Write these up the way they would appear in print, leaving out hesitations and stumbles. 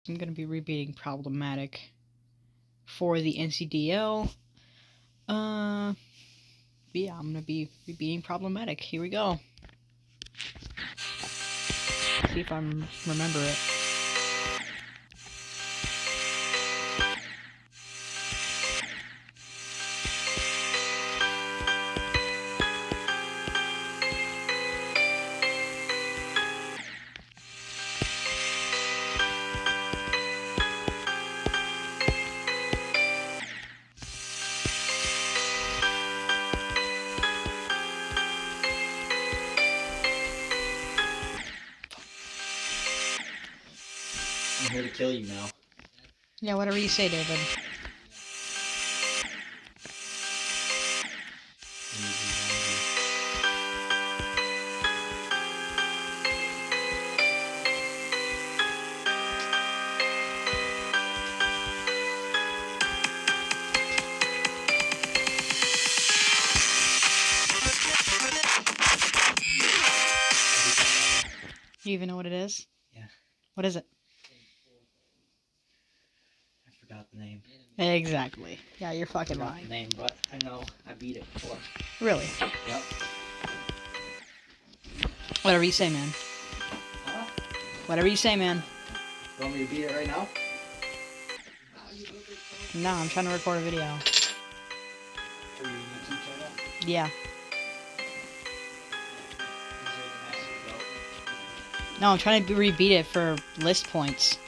I'm gonna be rebeating problematic for the NCDL. Yeah, I'm gonna be rebeating problematic. Here we go. See if I remember it. I'm here to kill you now. Yeah, whatever you say, David. You even know what it is? Yeah. What is it? I forgot the name. Exactly. Yeah, you're fucking I forgot lying. the name, but I know I beat it before. Really? Yep. Whatever you say, man. Huh? Whatever you say, man. You want me to beat it right now? No, I'm trying to record a video. For your YouTube channel? Yeah. Is there a massive goat? No, I'm trying to rebeat it for list points.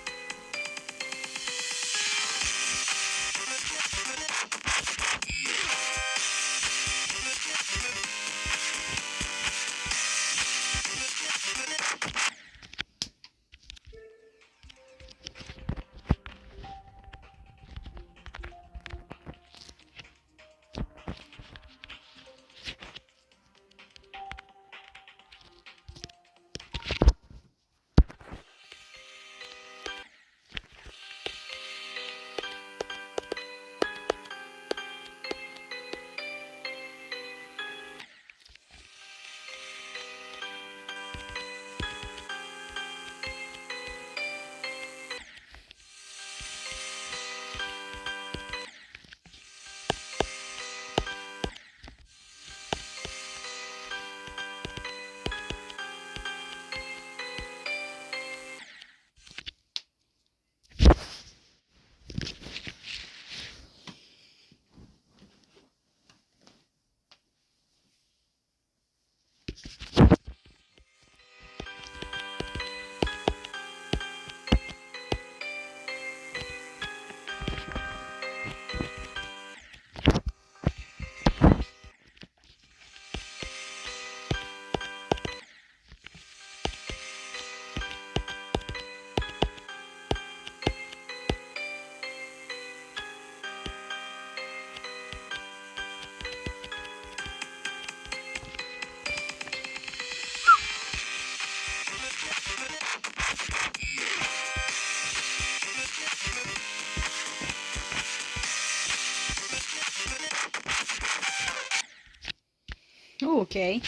Ooh, okay.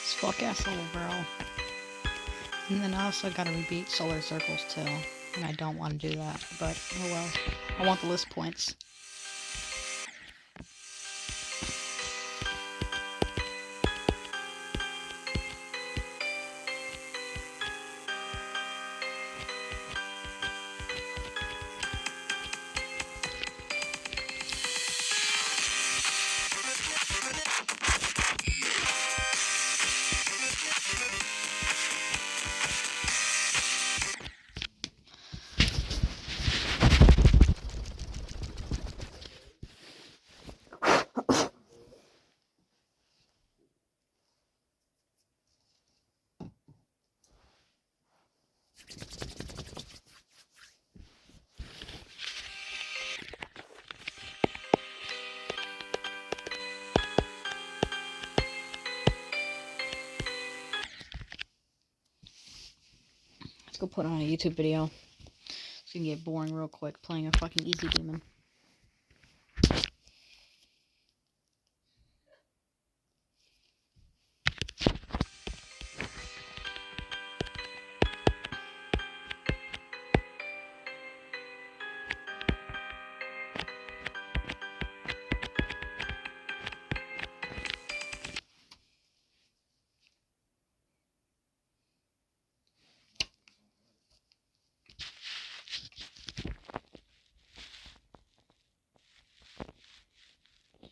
This fuck asshole, bro. And then I also gotta rebeat solar circles too. And I don't want to do that, but oh well. I want the list points. Let's go put on a YouTube video. So you can get boring real quick playing a fucking easy demon.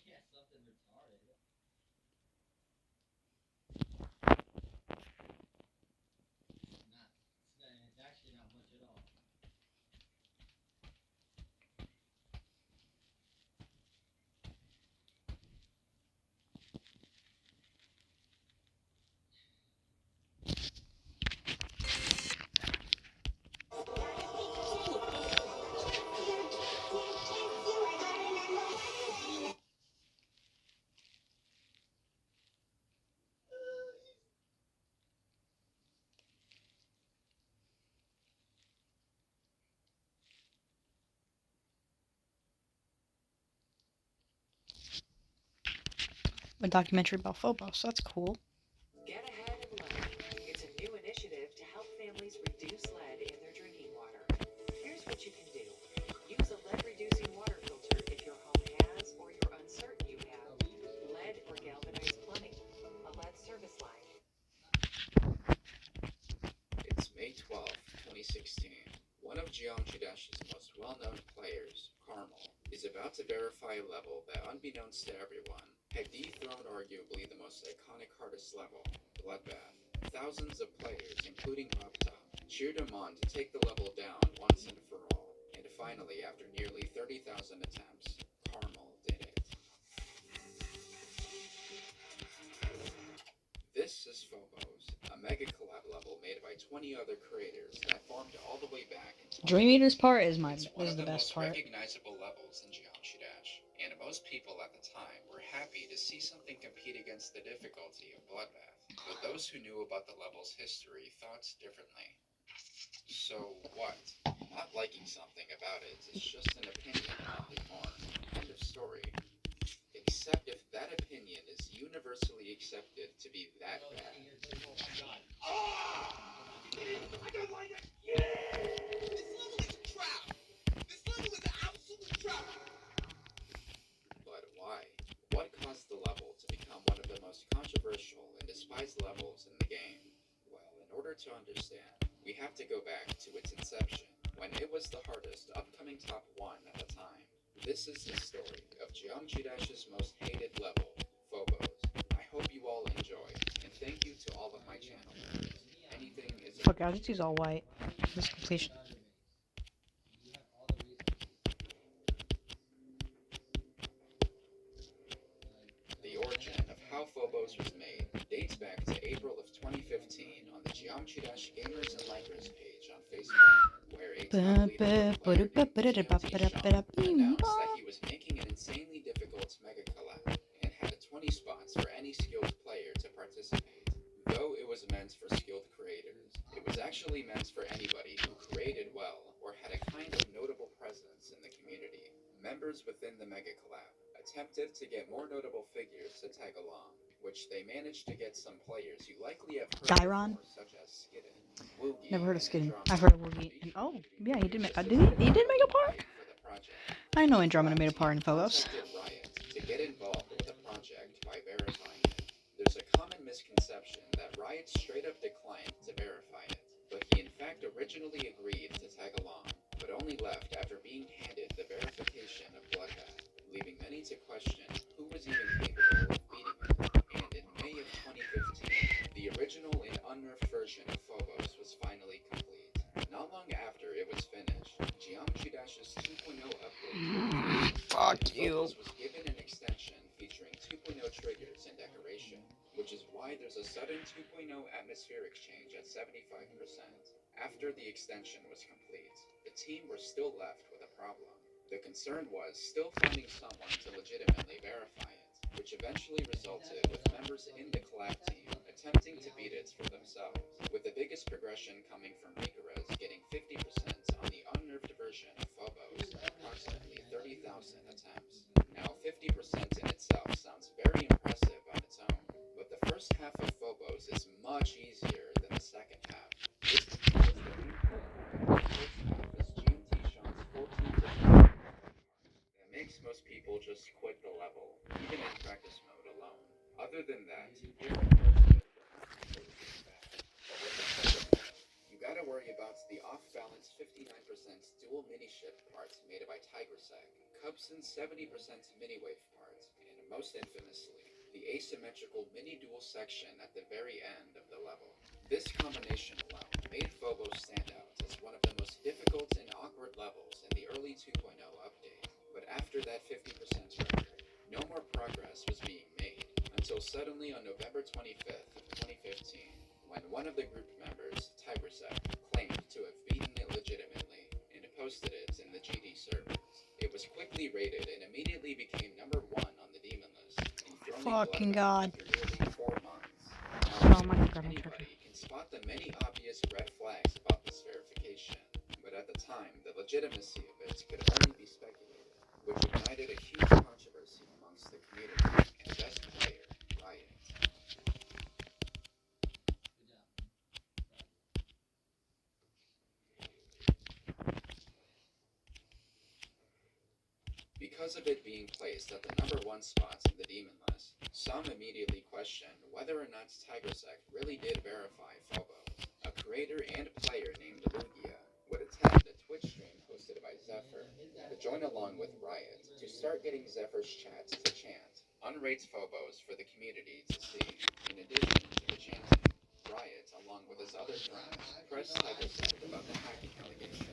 Yeah, something retarded. Not, it's actually not much at all. A documentary about Phobos. That's cool. Get ahead of lead. It's a new initiative to help families reduce lead in their drinking water. Here's what you can do. Use a lead-reducing water filter if your home has or you're uncertain you have lead or galvanized plumbing. A lead service line. It's May 12th, 2016. One of Geometry Dash's most well-known players, Carmel, is about to verify a level that, unbeknownst to everyone, had dethroned arguably the most iconic hardest level, Bloodbath. Thousands of players, including Laptop, cheered him on to take the level down once and for all. And finally, after nearly 30,000 attempts, Carmel did it. This is Phobos, a mega collab level made by 20 other creators that formed all the way back in Dream Eater's part is It's one of the the best most part. recognizable levels in Geometry Dash, and most people at the time were happy to see something compete against the difficulty of Bloodbath. But those who knew about the level's history thought differently. So what? Not liking something about it is just an opinion and nothing more. End of story. Except if that opinion is universally accepted to be that bad. Oh my god. I don't like it! Yeah! This level is a trap! This level is an absolute trap! But why? What caused the level to become one of the most controversial and despised levels in the game? Well, in order to understand, we have to go back to its inception, when it was the hardest upcoming top 1 at the time. This is the story of Geometry Dash's most hated level, Phobos. I hope you all enjoy, and thank you to all of my channel members. Anything is Fuck, I'll just use all white. This completion. You have all the resources. The origin of how Phobos was made dates back to April of 2015 on the Geometry Dash Gamers and Likers page on Facebook, where a top leaderboard player named GLT Sean announced that he was making an insanely difficult mega collab and had 20 spots for any skilled player to participate. Though it was meant for skilled creators, it was actually meant for anybody who created well or had a kind of notable presence in the community. Members within the mega collab attempted to get more notable figures to tag along, which they managed to get some players you likely have heard Gyron? before, such as Skidden, Woogie, Never heard of and Skidden. Andromeda. I've heard of Woogie. And, oh, yeah, he did make. He did make a part. For the project. I know Andromeda made a part in Phobos. Contacted Riot to get involved with the project by verifying it. There's a common misconception that Riot straight up declined to verify it, but he in fact originally agreed to tag along, but only left after being handed the verification of Bloodbath, leaving many to question who was even capable of beating it. And in May of 2015, the original and unnerfed version of Phobos was finally complete. Not long after it was finished, Geometry Dash's 2.0 update. Fuck you. Phobos was given an extension featuring 2.0 triggers and decoration, which is why there's a sudden 2.0 atmospheric change at 75%. After the extension was complete, the team were still left with a problem. The concern was still finding someone to legitimately verify it, which eventually resulted with members in the collab team attempting to beat it for themselves, with the biggest progression coming from Rikuras getting 50% on the unnerved version of Phobos, approximately 30,000 attempts. Now, 50% in itself sounds very impressive on its own, but the first half of Phobos is much easier than the second half. This is because the main problem in the first half is GMT Sean's 14% that makes most people just quit the level, even in practice mode alone. Other than that, different parts of it were not completely bad. But with the Tiger Set, you gotta worry about the off-balance 59% dual mini-ship parts made by Tigersec, Cubson's 70% mini-wave part, and most infamously, the asymmetrical mini-dual section at the very end of the level. This combination alone made Phobos stand out as one of the most difficult and awkward levels in the early 2.0 update. But after that 50% record, no more progress was being made until suddenly on November 25th of 2015, when one of the group members, Tigersec, claimed to have beaten it legitimately and posted it in the GD servers. It was quickly rated and immediately became number 1 on the demon list, and firmly Fucking bloodbath God. after nearly 4 months. Oh my Now, God, my trigger. anybody can spot the many obvious red flags about this verification, but at the time, the legitimacy of it could only be speculated, which ignited a huge controversy amongst the community and best player, Riot. Good job. Because of it being placed at the number 1 spot in the demon list, some immediately questioned whether or not Tigersec really did verify Phobos. A creator and player named Lugia would attend a Twitch stream hosted by Zephyr to join along with Riot to start getting Zephyr's chats to chant unrates Phobos for the community to see. In addition to the chanting, Riot, along with his other friends, pressed Tigersec about the hacking allegations,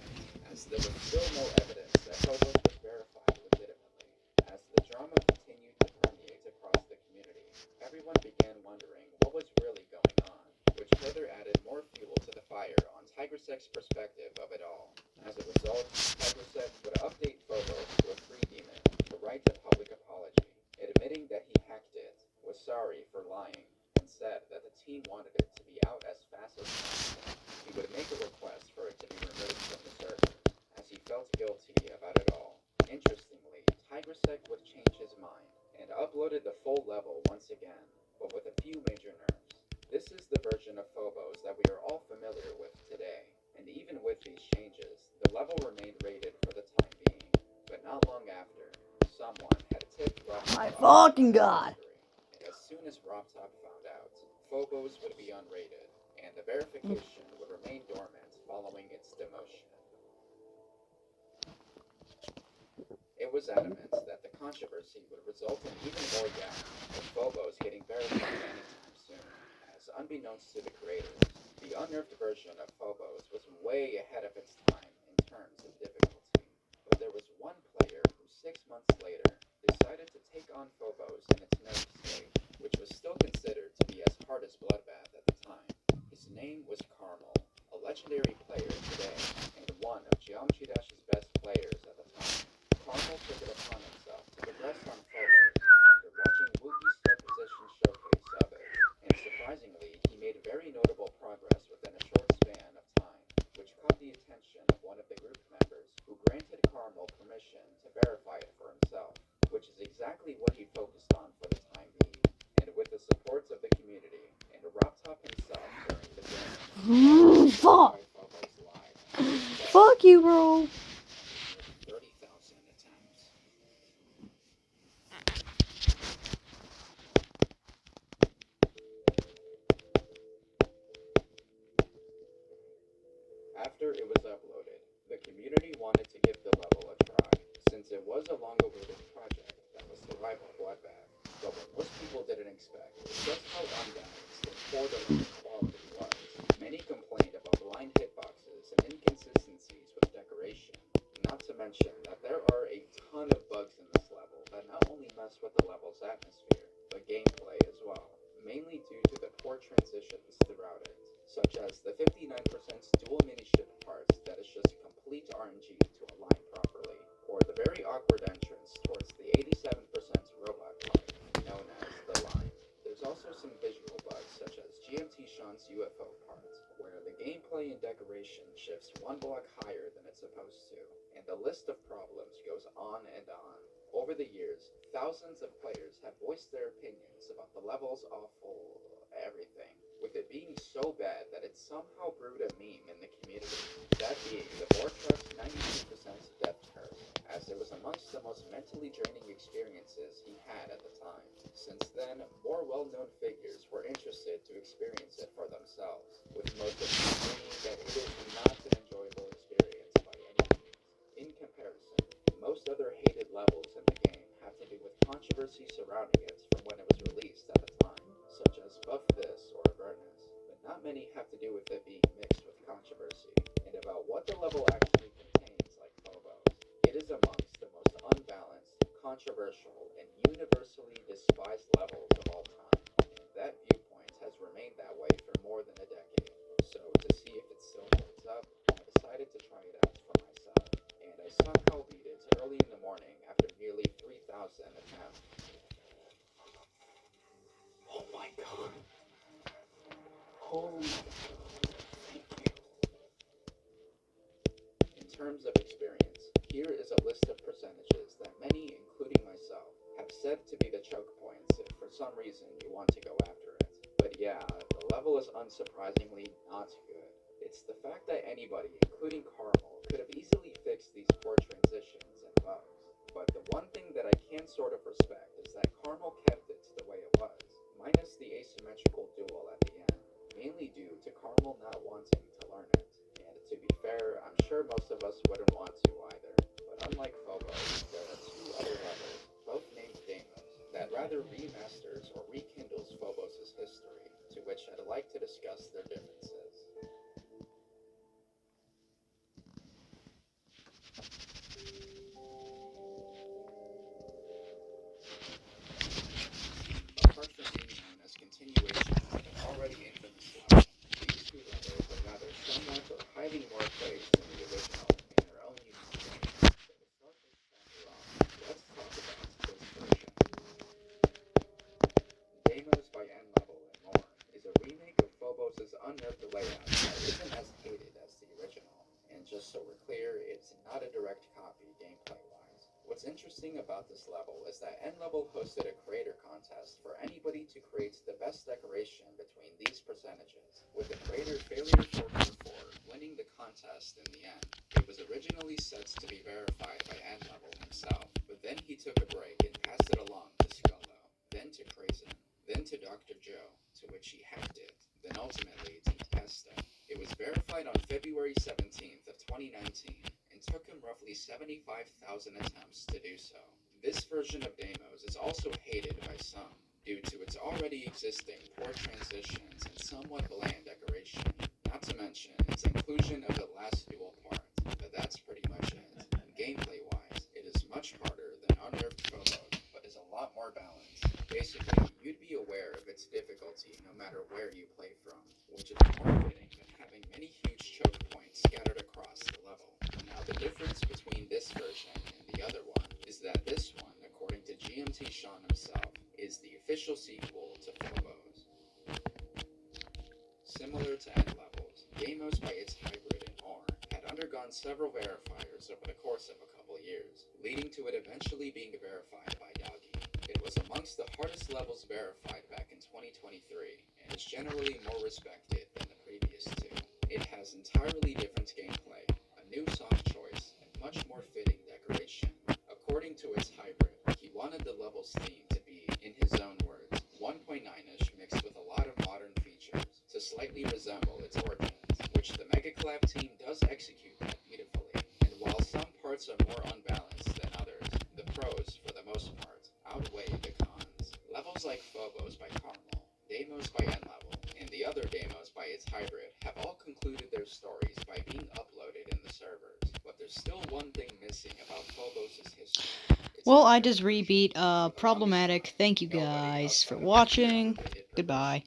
as there was still no evidence that Phobos was verified legitimately. As the drama continued to permeate across the community, everyone began wondering what was really going on, which further added more fuel to the fire on Tigersec's perspective of it all. As a result, Tigersec would update Phobos to a free demon to write a public apology, admitting that he hacked it, was sorry for lying, and said that the team wanted it to be out as fast as possible. He would make a request for it to be removed from the server, as he felt guilty about it all. Interestingly, Tigersec would change his mind and uploaded the full level once again, but with a few major nerfs. This is the version of Phobos that we are all familiar with today, and even with these changes, the level remained rated for the time being. But not long after, someone had tipped Robtop My off fucking about God. the mystery, and as soon as Robtop found out, Phobos would be unrated, and the verification would remain dormant following its demotion. It was adamant that the controversy would result in even more doubt of Phobos getting verified anytime soon, as unbeknownst to the creators, the unnerved version of Phobos was way ahead of its time in terms of difficulty. But there was one player who 6 months later decided to take on Phobos in its nerfed state, which was still considered to be as hard as Bloodbath at the time. His name was Carmel, a legendary player today, and one of Geometry Dash's best players at the time. Carmel took it upon himself to progress on Phobos after watching Wookie's third position showcase of it, and surprisingly, he made very notable progress within a short span of time, which caught the attention of one of the group members, who granted Carmel permission to verify it for himself, which is exactly what he focused on for the time being, and with the support of the community and Robtop himself during the game, Fuck. Phobos live. Fuck you, bro. 30,000 attempts. After it was uploaded, the community wanted to give the level a try, since it was a long-awaited project that was to rival Bloodbath. But what most people didn't expect was just how unbalanced and poor the level quality was. Many complained about blind hitboxes and inconsistencies with decoration, not to mention that there are a ton of bugs in this level that not only mess with the level's atmosphere, but gameplay as well, mainly due to the poor transitions throughout it, such as the 59% dual mini-ship parts that is just complete RNG to align properly, or the very awkward entrance towards the 87% robot part, known as the line. There's also some visual bugs such as Sean's UFO part, where the gameplay and decoration shifts one block higher than it's supposed to, and the list of problems goes on and on. Over the years, thousands of players have voiced their opinions about the level's awful everything, with it being so bad that it somehow brewed a meme in the community, that being the Vortex 92% death curse, as it was amongst the most mentally draining experiences he had at the time. Since then, more well-known figures were interested to experience it for themselves, with most of them saying that it is not an enjoyable experience by any means. In comparison, most other hated levels in the game have to do with controversy surrounding it from when it was released at the time, such as Buff This or Avernus, but not many have to do with it being mixed with controversy, and about what the level actually contains like Phobos. It is amongst the most unbalanced, controversial, and universally despised levels of all time, and that viewpoint has remained that way for more than a decade. So, to see if it still holds up, I decided to try it out for myself, and I somehow beat it early in the morning after nearly 3,000 attempts. Oh my god. Holy. Thank you. In terms of experience, here is a list of percentages that many, including myself, have said to be the choke points if for some reason you want to go after it. But yeah, the level is unsurprisingly not good. It's the fact that anybody, including Carmel, could have easily fixed these poor transitions and bugs. But the one thing that I can sort of respect is that Carmel kept it to the way it was, minus the asymmetrical duel at the end, mainly due to Carmel not wanting to learn it. And to be fair, I'm sure most of us wouldn't want to either. But unlike Phobos, there are two other levels, both named Deimos, that rather remasters or rekindles Phobos' history, to which I'd like to discuss their differences. Apart from being known as continuation of an already infamous level, these two levels are rather somewhat or highly more praised than the original in their own unique way. So to start this chapter off, let's talk about this version. Deimos by N Level and More is a remake of Phobos' unnerved layout that isn't as hated as the original. And just so we're clear, it's not a direct copy gameplay-wise. What's interesting about this level is that N Level hosted a creator contest for anybody to create the best decoration between these percentages, with the creator Failure 444 winning the contest in the end. It was originally set to be verified by N Level himself, but then he took a break and passed it along to Scullo, then to Crazen, then to Dr. Joe, to which he hacked it, then ultimately to Testa. It was verified on February 17th of 2019 and took him roughly 75,000 attempts to do so. This version of Deimos is also hated by some due to its already existing poor transitions and somewhat bland decoration, not to mention its inclusion of the last dual part, but that's pretty much it. Gameplay-wise, it is much harder than Unnerved Phobos, but is a lot more balanced. Basically, you'd be aware of its difficulty no matter where you play from, which is more fitting than having many huge choke points scattered across the level. Now, the difference between this version and the other one is that this one, according to GMT Sean himself, is the official sequel to Phobos. Similar to N Levels, Deimos by its hybrid and more had undergone several verifiers over the course of a couple years, leading to it eventually being verified by Doggy. It was amongst the hardest levels verified back in 2023, and is generally more respected than the previous two. It has entirely different gameplay, a new song choice, and much more fitting decoration. According to its hybrid, he wanted the level's theme to be, in his own words, 1.9ish mixed with a lot of modern features, to slightly resemble its origins, which the Mega Collab team does execute that beautifully. And while some parts are more unbalanced than others, the pros, for the most part, outweigh the cons. Levels like Phobos by Carmel, Deimos by N Level, and the other Deimos by its hybrid have all concluded their stories by being uploaded in the servers, but there's still one thing missing about Phobos' history. Well, I just rebeat problematic. Thank you guys for watching. Goodbye.